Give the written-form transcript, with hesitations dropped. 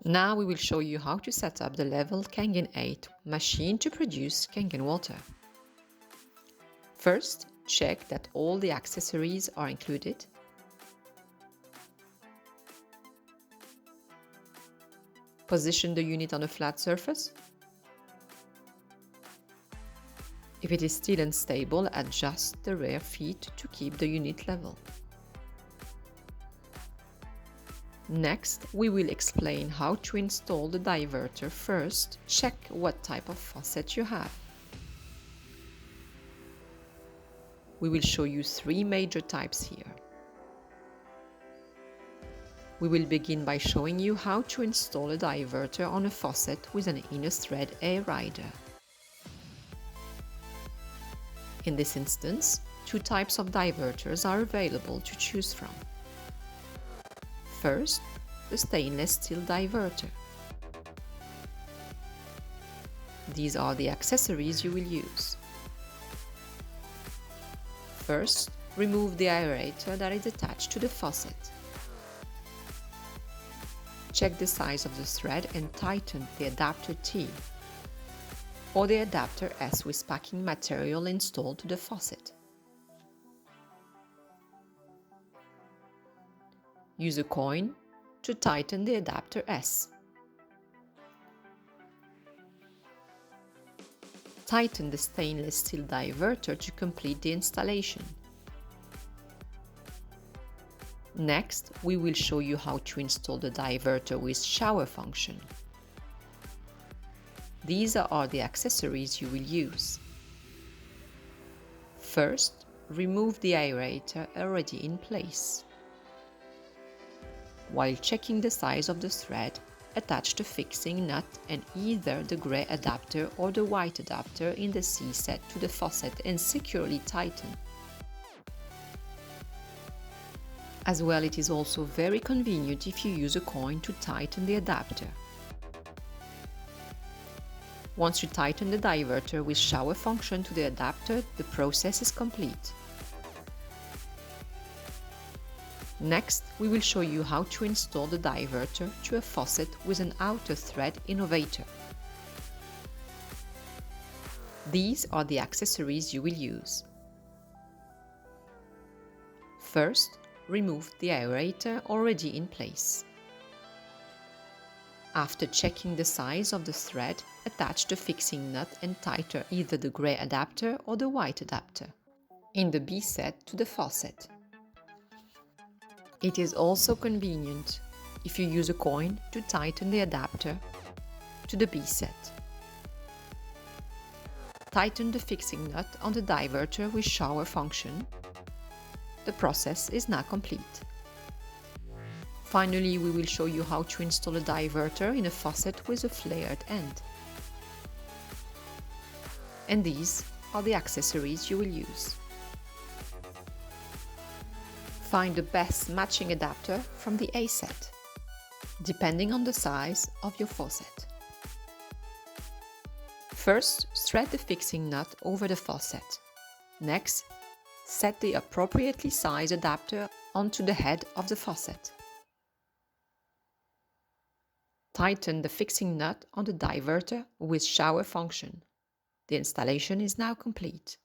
Now we will show you how to set up the Leveluk Kangen 8 machine to produce Kangen water. First, check that all the accessories are included. Position the unit on a flat surface. If it is still unstable, adjust the rear feet to keep the unit level. Next, we will explain how to install the diverter. First, check what type of faucet you have. We will show you three major types here. We will begin by showing you how to install a diverter on a faucet with an inner thread air rider. In this instance, two types of diverters are available to choose from. First, the stainless steel diverter. These are the accessories you will use. First, remove the aerator that is attached to the faucet. Check the size of the thread and tighten the adapter T or the adapter S with packing material installed to the faucet. Use a coin to tighten the adapter S. Tighten the stainless steel diverter to complete the installation. Next, we will show you how to install the diverter with shower function. These are the accessories you will use. First, remove the aerator already in place. While checking the size of the thread, attach the fixing nut and either the grey adapter or the white adapter in the C set to the faucet and securely tighten. As well, it is also very convenient if you use a coin to tighten the adapter. Once you tighten the diverter with shower function to the adapter, the process is complete. Next, we will show you how to install the diverter to a faucet with an outer thread innovator. These are the accessories you will use. First, remove the aerator already in place. After checking the size of the thread, attach the fixing nut and tighten either the grey adapter or the white adapter in the B set to the faucet. It is also convenient if you use a coin to tighten the adapter to the B set. Tighten the fixing nut on the diverter with shower function. The process is now complete. Finally, we will show you how to install a diverter in a faucet with a flared end. And these are the accessories you will use. Find the best matching adapter from the A set, depending on the size of your faucet. First, thread the fixing nut over the faucet. Next, set the appropriately sized adapter onto the head of the faucet. Tighten the fixing nut on the diverter with shower function. The installation is now complete.